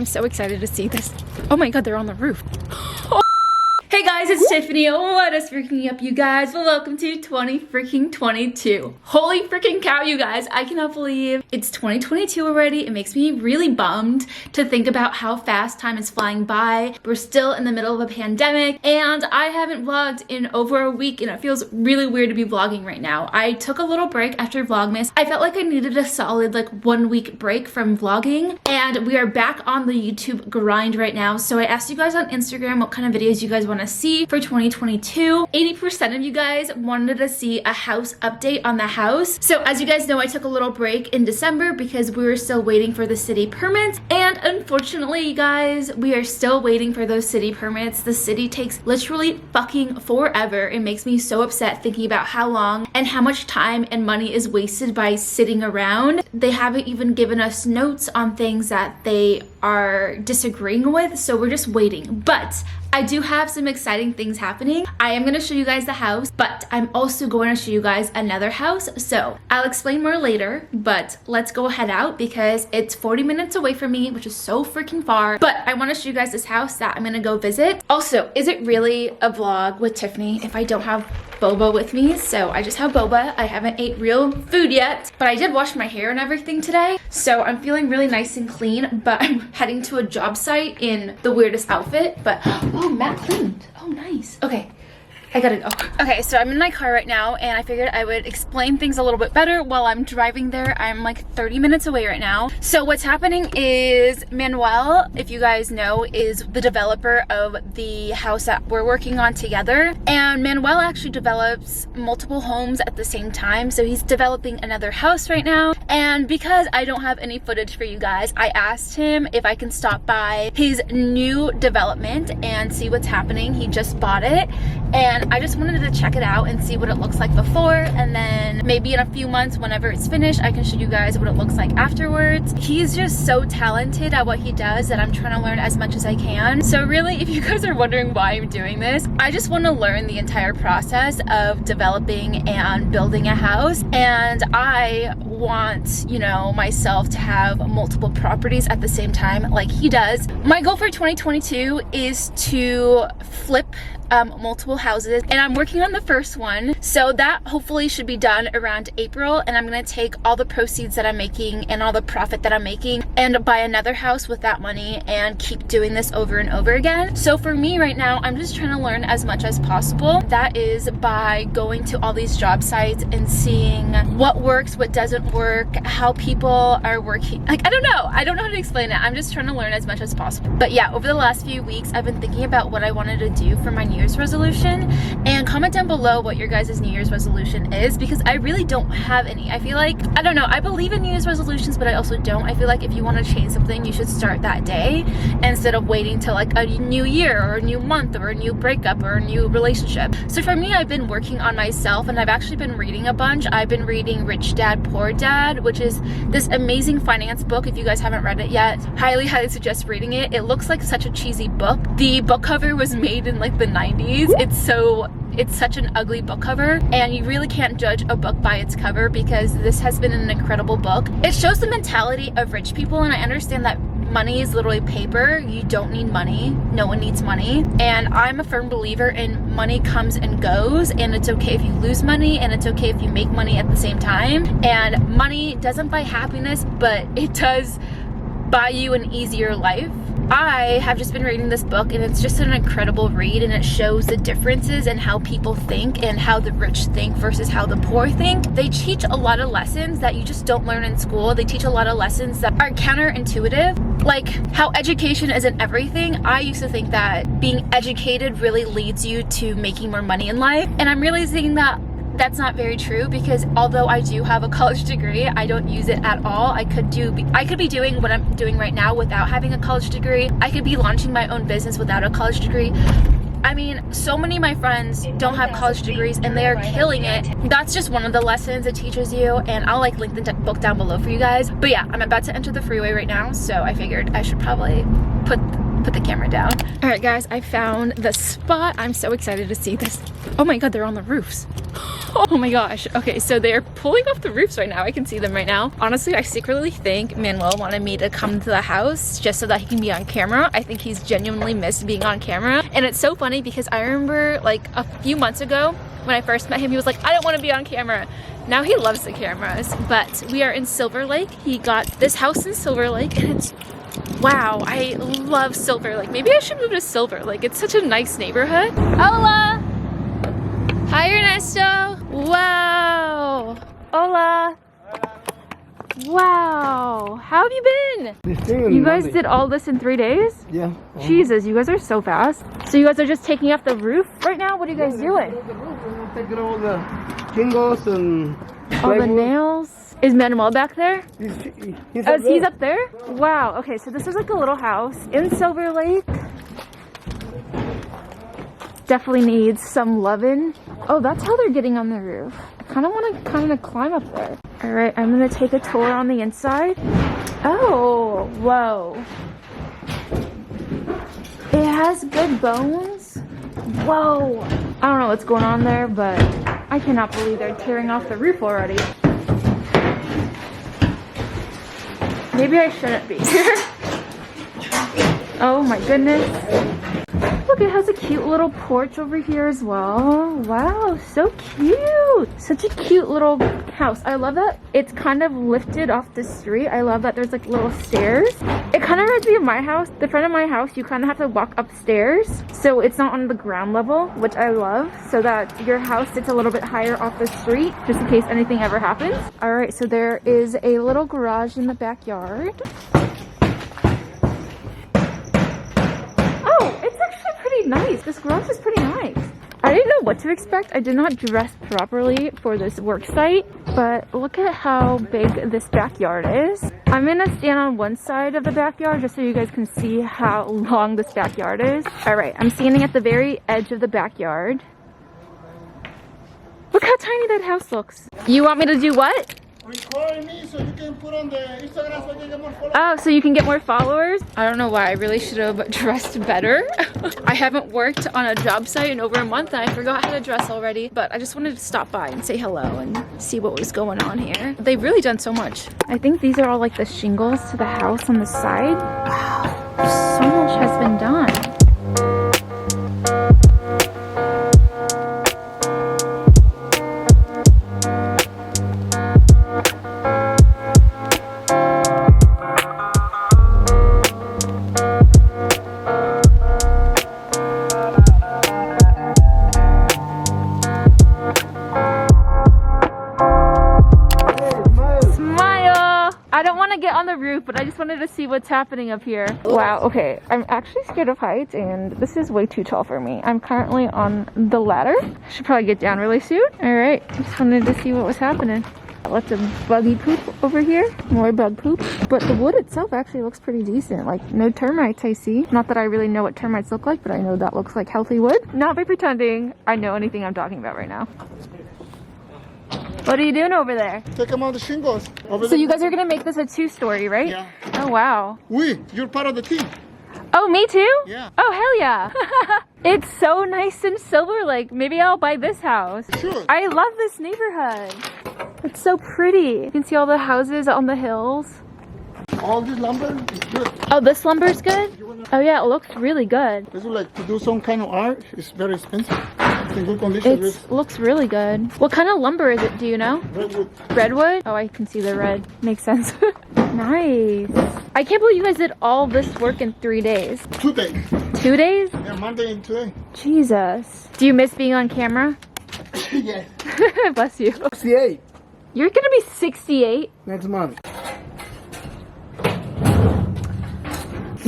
I'm so excited to see this. Oh my god, they're on the roof. Hey guys, it's Tiffany. What is freaking up, you guys? Well, welcome to 2022. Holy freaking cow, you guys. I cannot believe it's 2022 already. It makes me really bummed to think about how fast time is flying by. We're still in the middle of a pandemic, and I haven't vlogged in over a week, and it feels really weird to be vlogging right now. I took a little break after Vlogmas. I felt like I needed a solid 1 week break from vlogging, and we are back on the YouTube grind right now. So I asked you guys on Instagram what kind of videos you guys want to see for 2022. 80% of you guys wanted to see a house update on the house. So as you guys know, I took a little break in December because we were still waiting for the city permits, and unfortunately, you guys, we are still waiting for those city permits. The city takes literally fucking forever. It makes me so upset thinking about how long and how much time and money is wasted by sitting around. They haven't even given us notes on things that they are disagreeing with, so we're just waiting. But I do have some exciting things happening. I am going to show you guys the house, but I'm also going to show you guys another house. So I'll explain more later, but let's go head out because it's 40 minutes away from me, which is so freaking far. But I want to show you guys this house that I'm going to go visit. Also, is it really a vlog with Tiffany if I don't have boba with me? So I just have boba. I haven't ate real food yet, but I did wash my hair and everything today. So I'm feeling really nice and clean, but I'm heading to a job site in the weirdest outfit. But oh, Matt cleaned. Oh, nice. Okay. I gotta go. Okay, so I'm in my car right now, and I figured I would explain things a little bit better while I'm driving there. I'm like 30 minutes away right now. So what's happening is Manuel, if you guys know, is the developer of the house that we're working on together. And Manuel actually develops multiple homes at the same time. So he's developing another house right now. And because I don't have any footage for you guys, I asked him if I can stop by his new development and see what's happening. He just bought it, and I just wanted to check it out and see what it looks like before, and then maybe in a few months whenever it's finished I can show you guys what it looks like afterwards. He's just so talented at what he does that I'm trying to learn as much as I can. So really, if you guys are wondering why I'm doing this, I just want to learn the entire process of developing and building a house, and I want, you know, myself to have multiple properties at the same time like he does. My goal for 2022 is to flip multiple houses, and I'm working on the first one, so that hopefully should be done around April, and I'm gonna take all the proceeds that I'm making and all the profit that I'm making and buy another house with that money and keep doing this over and over again. So for me right now, I'm just trying to learn as much as possible. That is by going to all these job sites and seeing what works, what doesn't work, how people are working. Like, I don't know how to explain it. I'm just trying to learn as much as possible. But yeah, over the last few weeks I've been thinking about what I wanted to do for my New Year's resolution, and comment down below what your guys' New Year's resolution is, because I really don't have any. I feel like, I don't know, I believe in New Year's resolutions, but I also don't. I feel like if you want to change something, you should start that day instead of waiting till like a new year or a new month or a new breakup or a new relationship. So for me, I've been working on myself, and I've actually been reading a bunch. I've been reading Rich Dad Poor Dad, which is this amazing finance book. If you guys haven't read it yet, highly suggest reading it. It looks like such a cheesy book. The book cover was made in like the 90s. It's such an ugly book cover, and you really can't judge a book by its cover, because this has been an incredible book. It shows the mentality of rich people, and I understand that money is literally paper. You don't need money. No one needs money. And I'm a firm believer in money comes and goes, and it's okay if you lose money, and it's okay if you make money at the same time. And money doesn't buy happiness, but it does buy you an easier life. I have just been reading this book, and it's just an incredible read, and it shows the differences in how people think and how the rich think versus how the poor think. They teach a lot of lessons that you just don't learn in school. They teach a lot of lessons that are counterintuitive, like how education isn't everything. I used to think that being educated really leads you to making more money in life, and I'm realizing that that's not very true, because although I do have a college degree, I don't use it at all. I could be doing what I'm doing right now without having a college degree. I could be launching my own business without a college degree. I mean, so many of my friends don't have college degrees and they are killing it. That's just one of the lessons it teaches you, and I'll like link the book down below for you guys. But yeah, I'm about to enter the freeway right now, so I figured I should probably put put the camera down. All right, guys, I found the spot. I'm so excited to see this. Oh my God, they're on the roofs. Oh my gosh. Okay, so they're pulling off the roofs right now. I can see them right now. Honestly, I secretly think Manuel wanted me to come to the house just so that he can be on camera. I think he's genuinely missed being on camera. And it's so funny because I remember like a few months ago when I first met him, he was like, I don't want to be on camera. Now he loves the cameras. But we are in Silver Lake. He got this house in Silver Lake and it's, wow, I love Silver Lake. Maybe I should move to Silver Lake. It's such a nice neighborhood. Hola! Hi, Ernesto. Wow. Hola. Wow. How have you been? You guys did all this in 3 days? Yeah. Jesus, you guys are so fast. So you guys are just taking off the roof right now? What are you guys doing? Taking all the shingles and all the nails. Is Manuel back there? He's up there? Wow. Okay, so this is like a little house in Silver Lake. Definitely needs some loving. Oh, that's how they're getting on the roof. I kind of want to climb up there. All right, I'm gonna take a tour on the inside. Oh, whoa. It has good bones. Whoa. I don't know what's going on there, but I cannot believe they're tearing off the roof already. Maybe I shouldn't be here. Oh my goodness. Look, it has a cute little porch over here as well. Wow, so cute. Such a cute little house. I love that it's kind of lifted off the street. I love that there's like little stairs. It kind of reminds me of my house. The front of my house, you kind of have to walk upstairs. So it's not on the ground level, which I love. So that your house sits a little bit higher off the street, just in case anything ever happens. All right, so there is a little garage in the backyard. Nice. This garage is pretty nice. I didn't know what to expect. I did not dress properly for this work site, but look at how big this backyard is. I'm gonna stand on one side of the backyard just so you guys can see how long this backyard is. All right, I'm standing at the very edge of the backyard. Look how tiny that house looks. You want me to do what? Record me so you can put on the Instagram so I can get more followers. Oh, so you can get more followers? I don't know why. I really should have dressed better. I haven't worked on a job site in over a month and I forgot how to dress already. But I just wanted to stop by and say hello and see what was going on here. They've really done so much. I think these are all like the shingles to the house on the side. Wow, so much has been done. Get on the roof, but I just wanted to see what's happening up here. Wow, okay. I'm actually scared of heights and this is way too tall for me. I'm currently on the ladder. I should probably get down really soon. All right, just wanted to see what was happening. Lots of buggy poop over here. More bug poop. But the wood itself actually looks pretty decent. Like, no termites I see. Not that I really know what termites look like, but I know that looks like healthy wood. Not by pretending I know anything I'm talking about right now. What are you doing over there? Take them on the shingles. So you guys are gonna make this a 2-story, right? Yeah. Oh wow. You're part of the team. Oh, me too? Yeah. Oh, hell yeah. It's so nice in Silver Lake. Maybe I'll buy this house. Sure. I love this neighborhood. It's so pretty. You can see all the houses on the hills. All this lumber is good. Oh, this lumber's good? Oh yeah, it looks really good. This is like to do some kind of art. It's very expensive. It's in good condition. It looks really good. What kind of lumber is it, do you know? Redwood. Redwood? Oh, I can see the red. Makes sense. Nice. I can't believe you guys did all this work in 3 days. 2 days. 2 days? Yeah, Monday and today. Jesus. Do you miss being on camera? Yes. Bless you. 68. You're gonna be 68? Next month.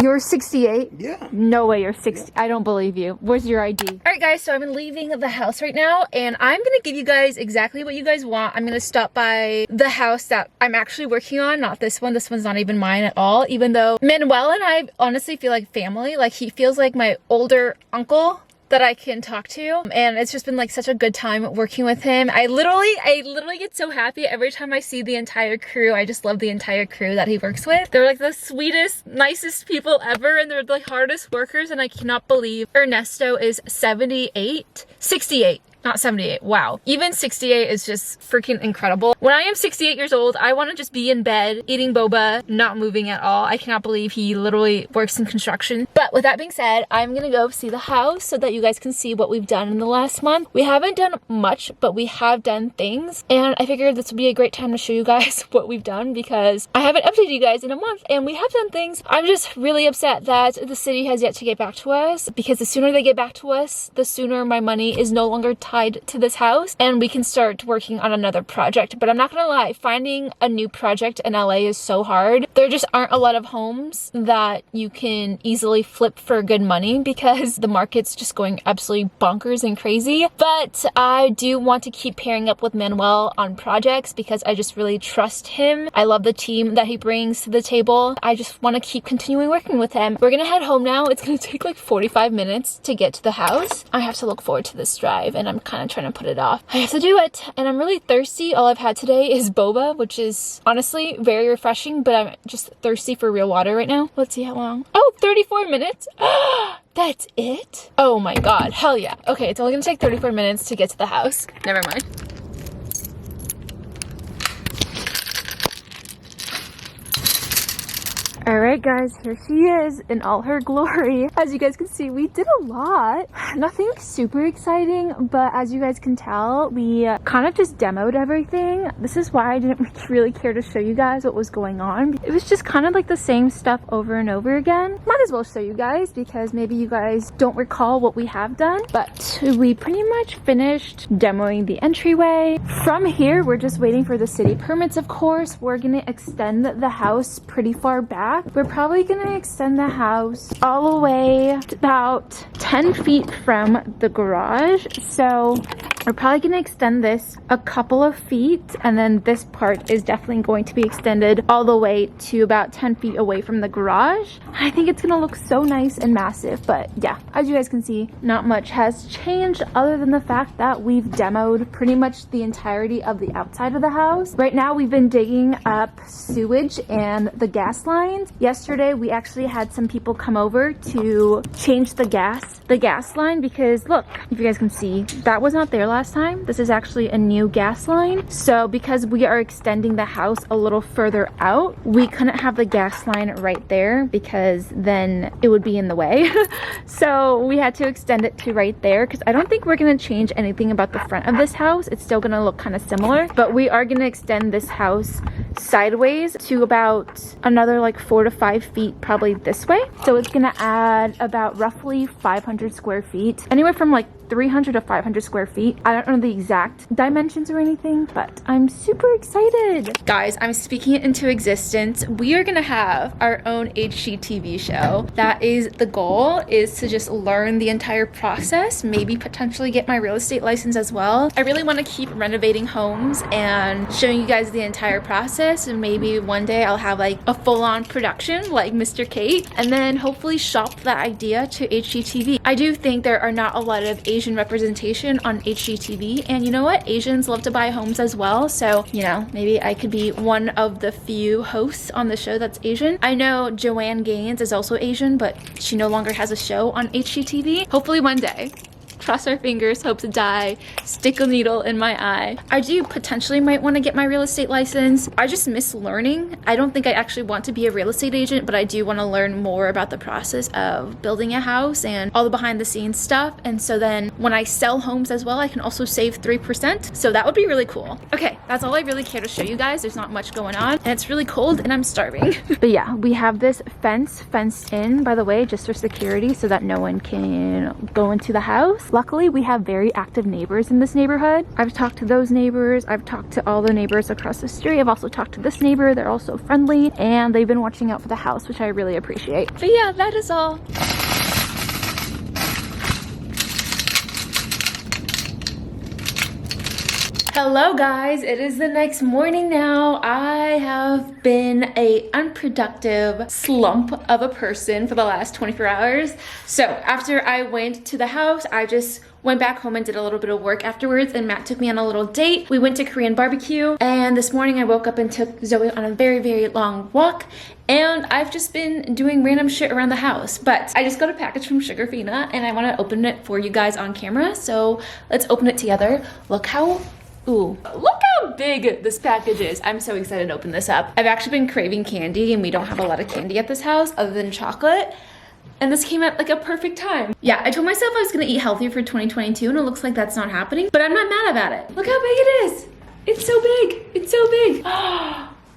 You're 68? Yeah. No way you're 60. I don't believe you. Where's your ID? All right, guys, so I'm leaving the house right now, and I'm gonna give you guys exactly what you guys want. I'm gonna stop by the house that I'm actually working on, not this one. This one's not even mine at all, even though Manuel and I honestly feel like family. Like, he feels like my older uncle, that I can talk to, and it's just been like such a good time working with him. I literally get so happy every time I see the entire crew. I just love the entire crew that he works with. They're like the sweetest, nicest people ever, and they're the hardest workers, and I cannot believe Ernesto is 68, not 78. Wow. Even 68 is just freaking incredible. When I am 68 years old, I want to just be in bed, eating boba, not moving at all. I cannot believe he literally works in construction. But with that being said, I'm gonna go see the house so that you guys can see what we've done in the last month. We haven't done much, but we have done things. And I figured this would be a great time to show you guys what we've done because I haven't updated you guys in a month and we have done things. I'm just really upset that the city has yet to get back to us because the sooner they get back to us, the sooner my money is no longer tied to this house and we can start working on another project. But I'm not gonna lie, finding a new project in LA is so hard. There just aren't a lot of homes that you can easily flip for good money because the market's just going absolutely bonkers and crazy. But I do want to keep pairing up with Manuel on projects because I just really trust him. I love the team that he brings to the table. I just want to keep continuing working with him. We're gonna head home now. It's gonna take like 45 minutes to get to the house. I have to look forward to this drive and I'm kind of trying to put it off. I have to do it and I'm really thirsty. All I've had today is boba, which is honestly very refreshing, but I'm just thirsty for real water right now. Let's see how long. Oh, 34 minutes. That's it? Oh my god, hell yeah. Okay, it's only gonna take 34 minutes to get to the house. Never mind. Alright guys, here she is in all her glory. As you guys can see, we did a lot. Nothing super exciting, but as you guys can tell, we kind of just demoed everything. This is why I didn't really care to show you guys what was going on. It was just kind of like the same stuff over and over again. Might as well show you guys because maybe you guys don't recall what we have done. But we pretty much finished demoing the entryway. From here, we're just waiting for the city permits, of course. We're gonna extend the house pretty far back. We're probably gonna extend the house all the way about 10 feet from the garage. So we're probably gonna extend this a couple of feet, and then this part is definitely going to be extended all the way to about 10 feet away from the garage. I think it's gonna look so nice and massive, but yeah, as you guys can see, not much has changed other than the fact that we've demoed pretty much the entirety of the outside of the house. Right now, we've been digging up sewage and the gas lines. Yesterday, we actually had some people come over to change the gas line because look, if you guys can see, that was not there last time. This is actually a new gas line. So because we are extending the house a little further out, we couldn't have the gas line right there because then it would be in the way. So we had to extend it to right there because I don't think we're going to change anything about the front of this house. It's still going to look kind of similar, but we are going to extend this house sideways to about another like 4 to 5 feet probably this way. So it's going to add about roughly 500 square feet, anywhere from like 300 to 500 square feet. I don't know the exact dimensions or anything, but I'm super excited. Guys, I'm speaking it into existence. We are gonna have our own HGTV show. That is the goal, is to just learn the entire process, maybe potentially get my real estate license as well. I really want to keep renovating homes and showing you guys the entire process, and maybe one day I'll have like a full-on production like Mr. Kate, and then hopefully shop that idea to HGTV. I do think there are not a lot of Asian representation on HGTV, and you know what, Asians love to buy homes as well, so you know, maybe I could be one of the few hosts on the show that's Asian. I know Joanne Gaines is also Asian, but she no longer has a show on HGTV. Hopefully one day. Cross our fingers, hope to die, stick a needle in my eye. I do potentially might want to get my real estate license. I just miss learning. I don't think I actually want to be a real estate agent, but I do want to learn more about the process of building a house and all the behind the scenes stuff. And so then when I sell homes as well, I can also save 3%. So that would be really cool. Okay, that's all I really care to show you guys. There's not much going on and it's really cold and I'm starving. But yeah, we have this fenced in, by the way, just for security so that no one can go into the house. Luckily, we have very active neighbors in this neighborhood. I've talked to those neighbors. I've talked to all the neighbors across the street. I've also talked to this neighbor. They're also friendly and they've been watching out for the house, which I really appreciate. But yeah, that is all. Hello guys, it is the next morning now. I have been a unproductive slump of a person for the last 24 hours. So after I went to the house, I just went back home and did a little bit of work afterwards, and Matt took me on a little date. We went to Korean barbecue, and this morning I woke up and took Zoe on a very, very long walk, and I've just been doing random shit around the house. But I just got a package from MissTiffanyMa, and I want to open it for you guys on camera, so let's open it together. Look how big this package is. I'm so excited to open this up. I've actually been craving candy, and we don't have a lot of candy at this house other than chocolate. And this came at like a perfect time. Yeah, I told myself I was gonna eat healthier for 2022, and it looks like that's not happening, but I'm not mad about it. Look how big it is. It's so big. It's so big.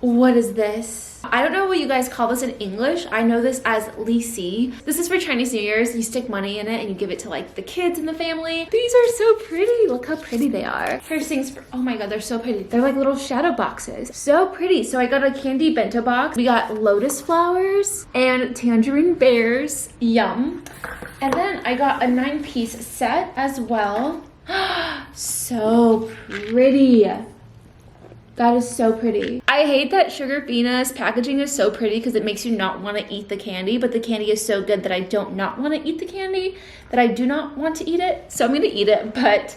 What is this? I don't know what you guys call this in English. I know this as lisi. This is for Chinese New Year's. You stick money in it and you give it to like the kids in the family. These are so pretty. Look how pretty they are. Here's things for, oh my God, they're so pretty. They're like little shadow boxes. So pretty. So I got a candy bento box. We got lotus flowers and tangerine bears. Yum. And then I got a 9-piece set as well. So pretty. That is so pretty. I hate that Sugarfina's packaging is so pretty because it makes you not want to eat the candy, but the candy is so good that I don't not want to eat the candy, that I do not want to eat it. So I'm gonna eat it, but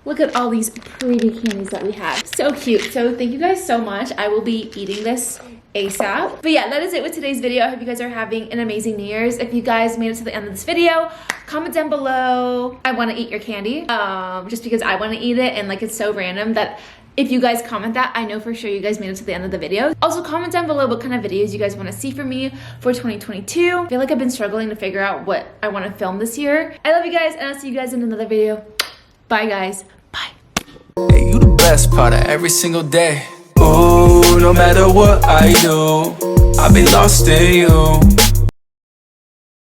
look at all these pretty candies that we have. So cute. So thank you guys so much. I will be eating this ASAP. But yeah, that is it with today's video. I hope you guys are having an amazing New Year's. If you guys made it to the end of this video, comment down below, I want to eat your candy, just because I want to eat it, and like it's so random that if you guys comment that, I know for sure you guys made it to the end of the video. Also comment down below what kind of videos you guys want to see from me for 2022. I feel like I've been struggling to figure out what I want to film this year. I love you guys, and I'll see you guys in another video. Bye guys. Bye. Hey, you the best part of every single day. Ooh, no matter what I do, I've been lost in you.